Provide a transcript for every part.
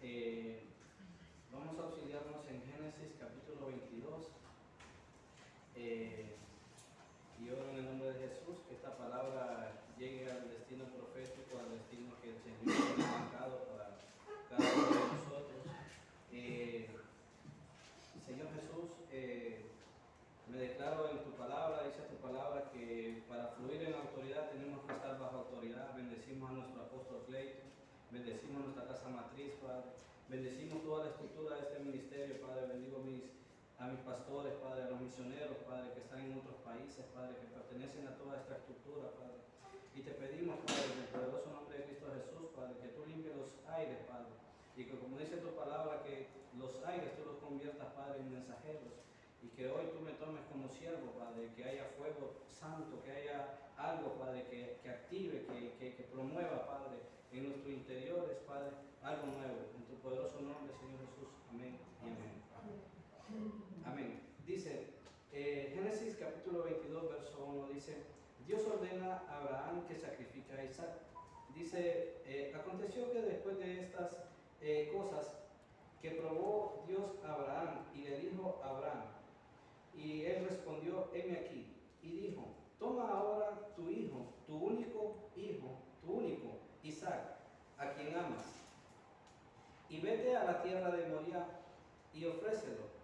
Eh, Vamos a auxiliarnos en Génesis capítulo 22. Y oro en el nombre de Jesús que esta palabra llegue al destino profético, al destino que el Señor ha marcado para cada uno de nosotros. Señor Jesús, me declaro en tu palabra, dice tu palabra, que para fluir en autoridad tenemos que estar bajo autoridad. Bendecimos a nuestro apóstol Cleito, bendecimos a nuestra casa matriz, Padre. Bendecimos toda la estructura de este ministerio, Padre. Bendigo a mis pastores, Padre, a los misioneros, Padre, que están en otros países, Padre, que pertenecen a toda esta estructura, Padre. Y te pedimos, Padre, en el poderoso nombre de Cristo Jesús, Padre, que tú limpies los aires, Padre. Y que, como dice tu palabra, que los aires tú los conviertas, Padre, en mensajeros. Y que hoy tú me tomes como siervo, Padre, que haya fuego santo, que haya algo, Padre, que active, que promueva, Padre, en nuestros interiores, Padre, algo nuevo. En tu poderoso nombre, Señor Jesús. Amén y amén. Amén. Dice, Génesis capítulo 22, verso 1, dice, Dios ordena a Abraham que sacrifique a Isaac. Dice, aconteció que después de estas cosas que probó Dios a Abraham y le dijo a Abraham, y él respondió, heme aquí, y dijo, toma ahora tu hijo, tu único hijo, tu único, Isaac, a quien amas, y vete a la tierra de Moriah y ofrécelo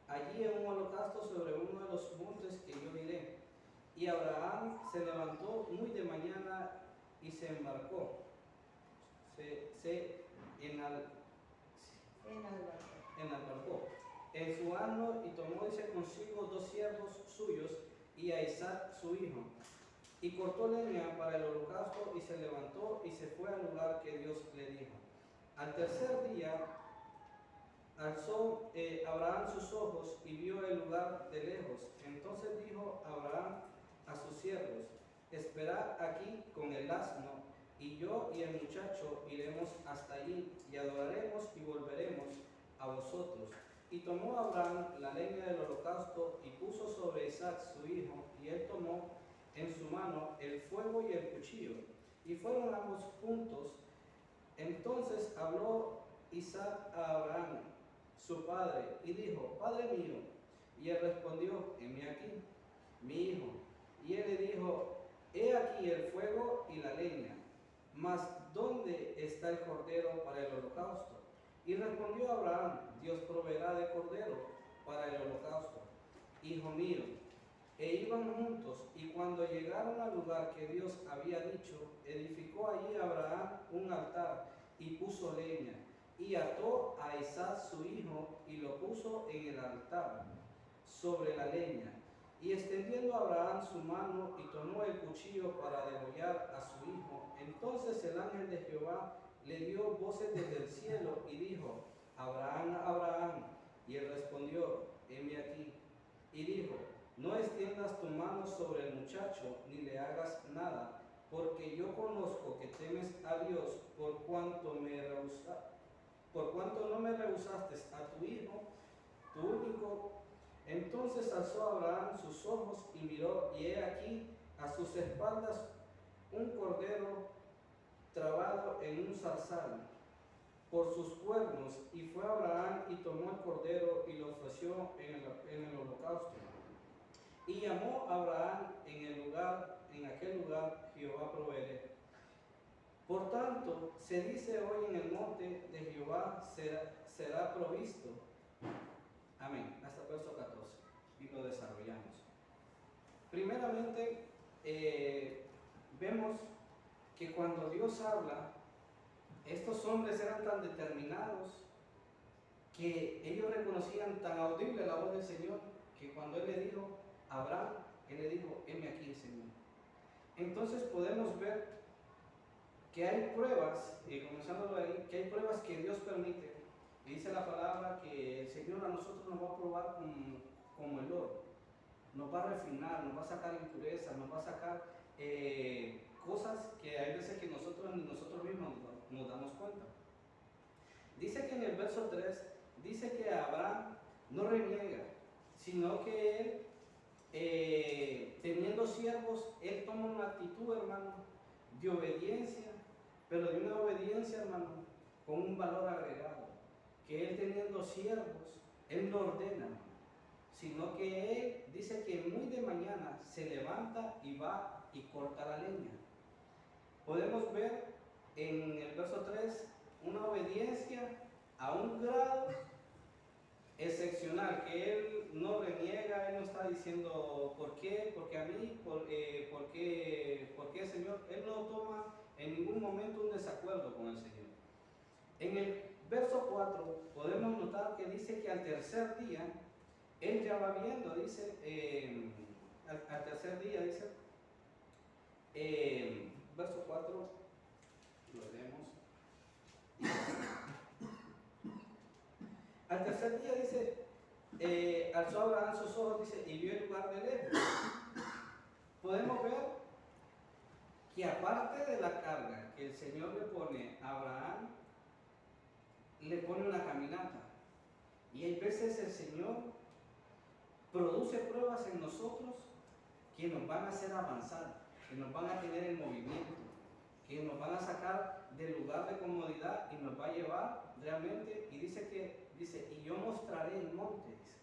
allí en un holocausto sobre uno de los montes que yo diré. Y Abraham se levantó muy de mañana y se embarcó. Se enalbarcó en su asno y tomó consigo 2 siervos suyos y a Isaac su hijo. Y cortó leña para el holocausto y se levantó y se fue al lugar que Dios le dijo. Al tercer día alzó Abraham sus ojos y vio el lugar de lejos. Entonces dijo Abraham a sus siervos, esperad aquí con el asno, y yo y el muchacho iremos hasta allí, y adoraremos y volveremos a vosotros. Y tomó Abraham la leña del holocausto y puso sobre Isaac su hijo, y él tomó en su mano el fuego y el cuchillo, y fueron ambos juntos. Entonces habló Isaac a Abraham, su padre, y dijo, Padre mío. Y él respondió, heme aquí, mi hijo. Y él le dijo, he aquí el fuego y la leña, mas ¿dónde está el cordero para el holocausto? Y respondió Abraham, Dios proveerá de cordero para el holocausto, hijo mío. E iban juntos, y cuando llegaron al lugar que Dios había dicho, edificó allí Abraham un altar y puso leña, y ató a Isaac su hijo y lo puso en el altar sobre la leña. Y extendiendo Abraham su mano y tomó el cuchillo para degollar a su hijo, entonces el ángel de Jehová le dio voces desde el cielo y dijo, Abraham, Abraham. Y él respondió, heme aquí. Y dijo, no extiendas tu mano sobre el muchacho, ni le hagas nada, porque yo conozco que temes a Dios, por cuanto no me rehusaste a tu hijo, tu único. Entonces alzó Abraham sus ojos y miró, y he aquí a sus espaldas un cordero trabado en un zarzal por sus cuernos, y fue Abraham y tomó el cordero y lo ofreció en el holocausto. Y llamó a Abraham en aquel lugar, Jehová proveeré. Por tanto, se dice hoy, en el monte de Jehová será provisto. Amén. Hasta el verso 14. Y lo desarrollamos. Primeramente, vemos que cuando Dios habla, estos hombres eran tan determinados que ellos reconocían tan audible la voz del Señor, que cuando Él le dijo a Abraham, Él le dijo, heme aquí, Señor. Entonces podemos ver que hay pruebas, comenzándolo ahí, que hay pruebas que Dios permite. Y dice la palabra que el Señor a nosotros nos va a probar como el oro, nos va a refinar, nos va a sacar impurezas, nos va a sacar cosas que hay veces que nosotros mismos nos damos cuenta. Dice que en el verso 3, dice que Abraham no reniega, sino que él, teniendo siervos, él toma una actitud, hermano, de obediencia, pero de una obediencia, hermano, con un valor agregado, que él teniendo siervos, él no ordena, sino que él dice que muy de mañana se levanta y va y corta la leña. Podemos ver en el verso 3 una obediencia a un grado excepcional, que él no reniega, él no está diciendo ¿por qué? Porque a mí, ¿por qué Señor? Él no toma en ningún momento un desacuerdo con el Señor. En el verso 4 podemos notar que dice que al tercer día, él ya va viendo, dice, al tercer día, dice, verso 4, lo leemos. Al tercer día dice, alzó Abraham sus ojos, dice, y vio el lugar de lejos. Podemos ver que aparte de la carga que el Señor le pone a Abraham, le pone una caminata. Y hay veces el Señor produce pruebas en nosotros que nos van a hacer avanzar, que nos van a tener en movimiento, que nos van a sacar del lugar de comodidad y nos va a llevar realmente, y dice, y yo mostraré el monte, dice.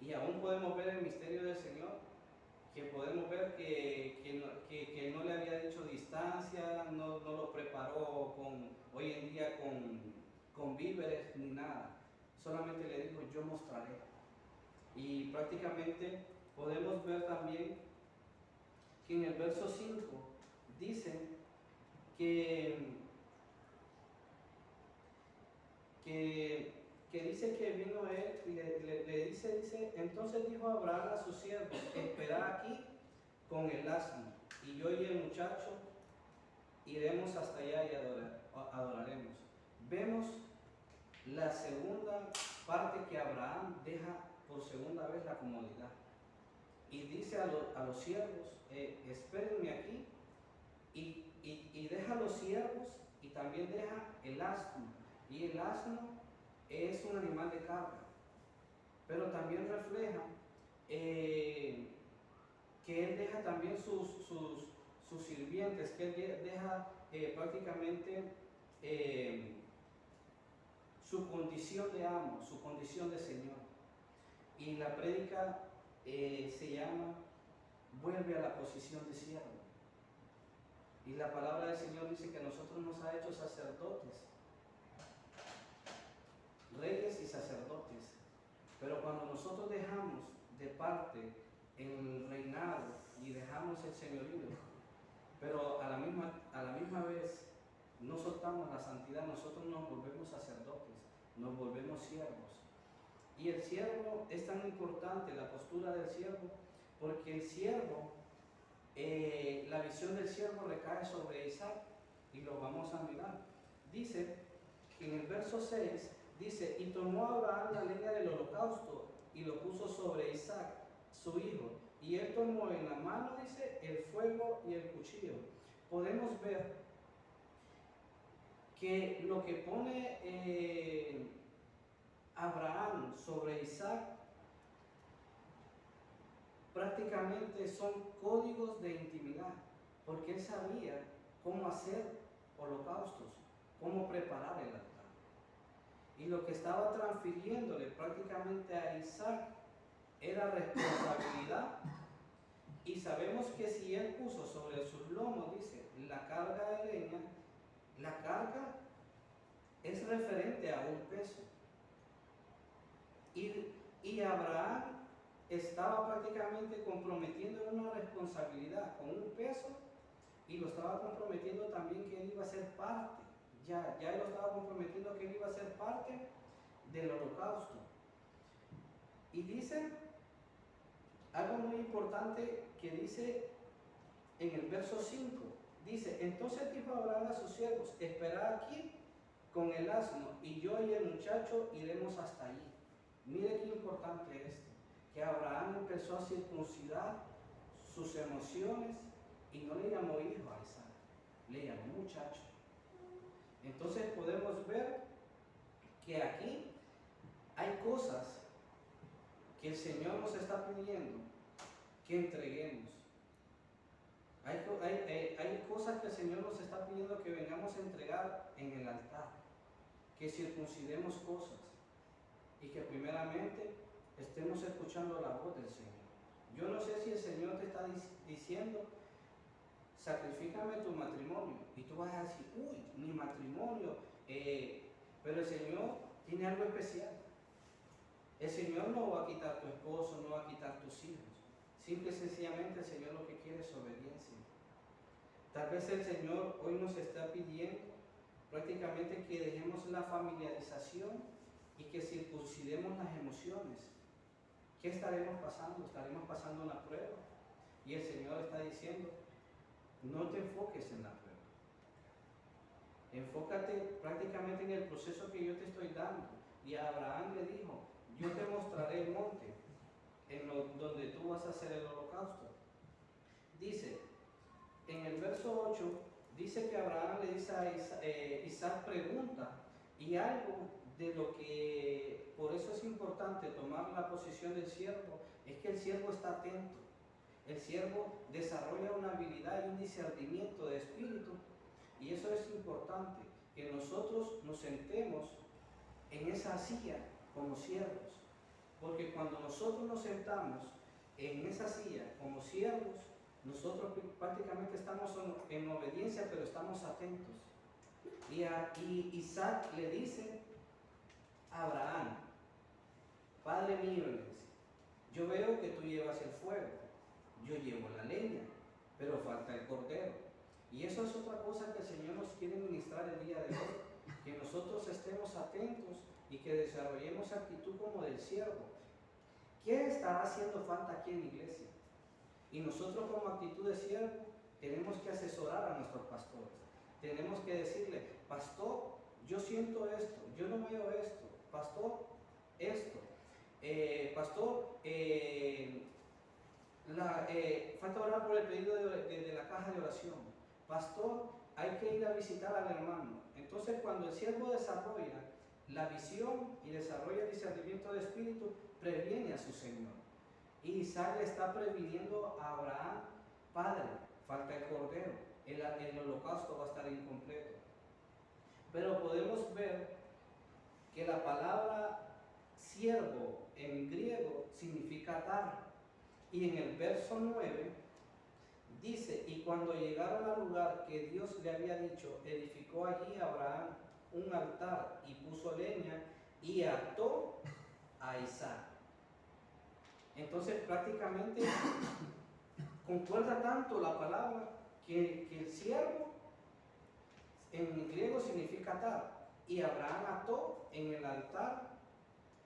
Y aún podemos ver el misterio del Señor, que podemos ver que no le había dicho distancia, no lo preparó hoy en día con víveres ni nada, solamente le dijo yo mostraré. Y prácticamente podemos ver también que en el verso 5 dice que dice que vino él y le dice, entonces dijo Abraham a sus siervos, esperad aquí con el asno, y yo y el muchacho iremos hasta allá y adoraremos. Vemos la segunda parte que Abraham deja por segunda vez la comodidad. Y dice a los siervos, espérenme aquí, y deja a los siervos y también deja el asno. Y el asno es un animal de carga, pero también refleja que él deja también sus sirvientes, que él deja prácticamente su condición de amo, su condición de Señor. Y la prédica se llama vuelve a la posición de siervo. Y la palabra del Señor dice que nosotros nos ha hecho sacerdotes, reyes y sacerdotes. Pero cuando nosotros dejamos de parte el reinado y dejamos el señorío, pero a la misma vez no soltamos la santidad, nosotros nos volvemos sacerdotes, nos volvemos siervos. Y el siervo es tan importante, la postura del siervo, porque el siervo, la visión del siervo recae sobre Isaac, y lo vamos a mirar. Dice, en el verso 6, dice, y tomó Abraham la leña del holocausto y lo puso sobre Isaac, su hijo, y él tomó en la mano, dice, el fuego y el cuchillo. Podemos ver que lo que pone Abraham sobre Isaac prácticamente son códigos de intimidad, porque él sabía cómo hacer holocaustos, cómo preparar el altar. Y lo que estaba transfiriéndole prácticamente a Isaac era responsabilidad. Y sabemos que si él puso sobre sus lomos, dice, la carga de leña, la carga es referente a un peso. Y Abraham estaba prácticamente comprometiendo una responsabilidad con un peso, y lo estaba comprometiendo también que él iba a ser parte. Ya él lo estaba comprometiendo que él iba a ser parte del holocausto. Y dice algo muy importante que dice en el verso 5. Dice, entonces dijo Abraham a sus siervos, esperad aquí con el asno, y yo y el muchacho iremos hasta allí. Mire qué importante es esto, que Abraham empezó a circuncidar sus emociones y no le llamó hijo a Isaac, le llamó muchacho. Entonces podemos ver que aquí hay cosas que el Señor nos está pidiendo que entreguemos. Hay cosas que el Señor nos está pidiendo que vengamos a entregar en el altar, que circuncidemos cosas y que primeramente estemos escuchando la voz del Señor. Yo no sé si el Señor te está diciendo, sacrifícame tu matrimonio, y tú vas a decir, uy, mi matrimonio, pero el Señor tiene algo especial. El Señor no va a quitar tu esposo, no va a quitar tus hijos. Simple y sencillamente el Señor lo que quiere es obediencia. Tal vez el Señor hoy nos está pidiendo prácticamente que dejemos la familiarización y que circuncidemos las emociones. ¿Qué estaremos pasando? Estaremos pasando una prueba. Y el Señor está diciendo, no te enfoques en la prueba. Enfócate prácticamente en el proceso que yo te estoy dando. Y a Abraham le dijo, yo te mostraré el monte donde tú vas a hacer el holocausto. Dice, en el verso 8, dice que Abraham le dice a Isaac pregunta, y algo de lo que, por eso es importante tomar la posición del siervo, es que el siervo está atento. El siervo desarrolla una habilidad y un discernimiento de espíritu, y eso es importante, que nosotros nos sentemos en esa silla como siervos, porque cuando nosotros nos sentamos en esa silla como siervos, nosotros prácticamente estamos en obediencia, pero estamos atentos. Y Isaac le dice a Abraham, Padre mío, le dice, yo veo que tú llevas el fuego, yo llevo la leña, pero falta el cordero. Y eso es otra cosa que el Señor nos quiere ministrar el día de hoy, que nosotros estemos atentos y que desarrollemos actitud como del siervo. ¿Qué estará haciendo falta aquí en la iglesia? Y nosotros como actitud de siervo tenemos que asesorar a nuestros pastores. Tenemos que decirle, pastor, yo siento esto, yo no veo esto, pastor, esto. Pastor, falta orar por el pedido de la caja de oración. Pastor, hay que ir a visitar al hermano. Entonces cuando el siervo desarrolla la visión y desarrolla el discernimiento de espíritu, previene a su Señor. Y Isaac le está previniendo a Abraham, Padre, falta el cordero, el holocausto va a estar incompleto. Pero podemos ver que la palabra siervo en griego significa dar. Y en el verso 9 dice, y cuando llegaron al lugar que Dios le había dicho, edificó allí Abraham un altar y puso leña y ató a Isaac. Entonces prácticamente concuerda tanto la palabra que el siervo en griego significa atar, y Abraham ató en el altar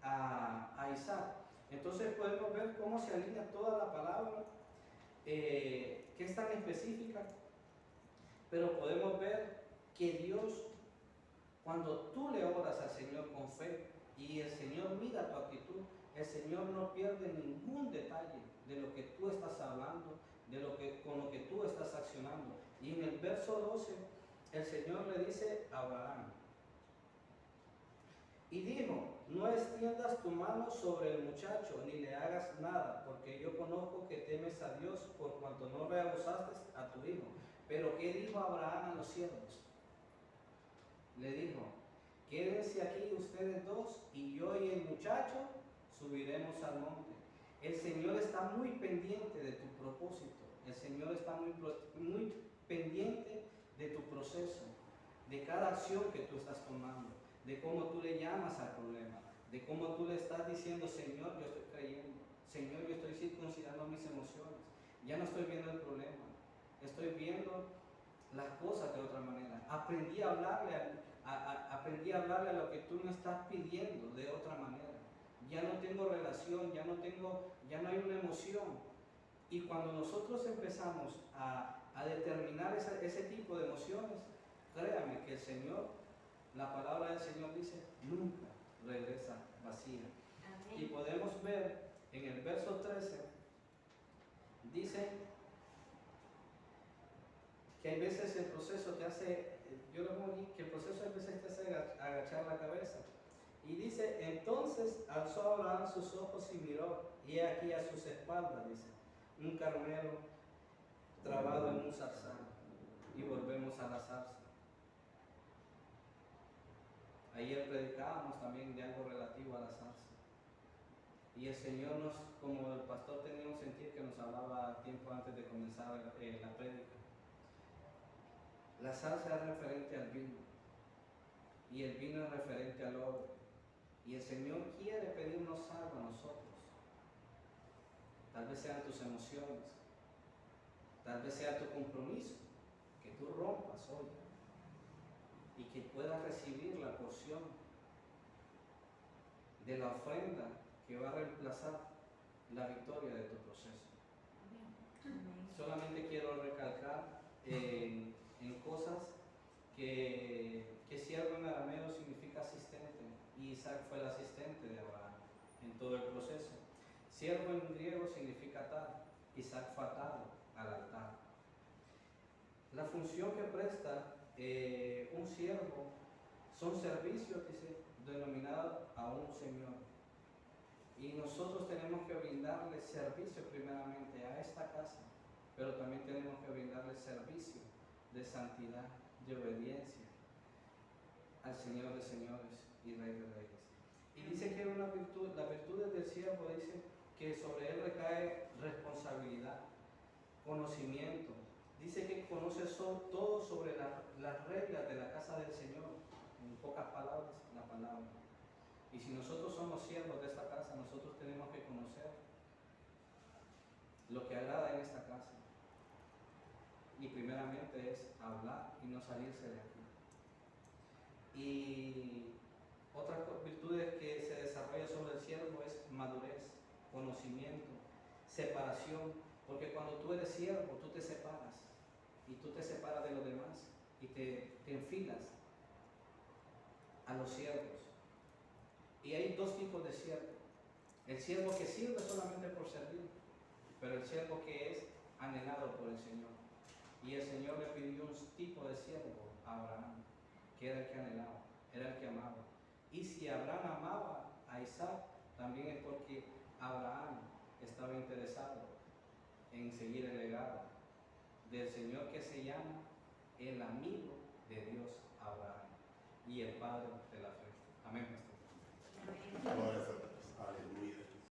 a Isaac. Entonces podemos ver cómo se alinea toda la palabra, que es tan específica, pero podemos ver que Dios, cuando tú le oras al Señor con fe y el Señor mira tu actitud, el Señor no pierde ningún detalle de lo que tú estás hablando, con lo que tú estás accionando. Y en el verso 12, el Señor le dice a Abraham, y dijo, no extiendas tu mano sobre el muchacho, ni le hagas nada, porque yo conozco que temes a Dios por cuanto no rehusaste a tu hijo. Pero ¿qué dijo Abraham a los siervos? Le dijo, quédense aquí ustedes dos, y yo y el muchacho subiremos al monte. El Señor está muy pendiente de tu propósito. El Señor está muy pendiente de tu proceso, de cada acción que tú estás tomando, de cómo tú le llamas al problema, de cómo tú le estás diciendo, Señor, yo estoy creyendo, Señor, yo estoy circuncidando mis emociones, ya no estoy viendo el problema, estoy viendo las cosas de otra manera. Aprendí a hablarle a lo que tú me estás pidiendo de otra manera. Ya no tengo relación, ya no hay una emoción. Y cuando nosotros empezamos a determinar ese tipo de emociones, créame que el Señor, la palabra del Señor dice, nunca regresa vacía. Amén. Y podemos ver en el verso 13, dice que hay veces el proceso te hace, yo lo pongo aquí, que el proceso a veces te hace agachar la cabeza. Y dice, entonces alzó Abraham sus ojos y miró, y aquí a sus espaldas, dice, un carnero trabado en un zarzal. Y volvemos a la zarza. Ayer predicábamos también de algo relativo a la zarza. Y el Señor nos, como el pastor tenía un sentir que nos hablaba tiempo antes de comenzar la prédica. La zarza es referente al vino. Y el vino es referente al oro. Y el Señor quiere pedirnos algo a nosotros. Tal vez sean tus emociones. Tal vez sea tu compromiso. Que tú rompas hoy. Y que puedas recibir la porción de la ofrenda que va a reemplazar la victoria de tu proceso. Solamente quiero recalcar en cosas que siervo en arameo significa asistente, y Isaac fue el asistente de Abraham en todo el proceso. Siervo en griego significa atar, Isaac fue atado al altar. La función que presta un siervo son servicios, dice, denominados a un Señor. Y nosotros tenemos que brindarle servicio primeramente a esta casa, pero también tenemos que brindarle servicio de santidad, de obediencia al Señor de señores y Rey de reyes. Y dice que una virtud, las virtudes del siervo dice que sobre él recae responsabilidad, conocimiento. Dice que conoce todo sobre las reglas de la casa del Señor. En pocas palabras, la palabra. Y si nosotros somos siervos de esta casa, nosotros tenemos que conocer lo que agrada en esta casa. Y primeramente es hablar y no salirse de aquí. Y otra virtud que se desarrolla sobre el siervo es madurez, conocimiento, separación. Porque cuando tú eres siervo, tú te separas. Y tú te separas de los demás. Y te enfilas a los siervos. Y hay dos tipos de siervo. El siervo que sirve solamente por servir, pero el siervo que es anhelado por el Señor. Y el Señor le pidió un tipo de siervo a Abraham, que era el que anhelaba, era el que amaba. Y si Abraham amaba a Isaac, también es porque Abraham estaba interesado en seguir el legado del Señor, que se llama el amigo de Dios Abraham y el padre de la fe. Amén, pastor.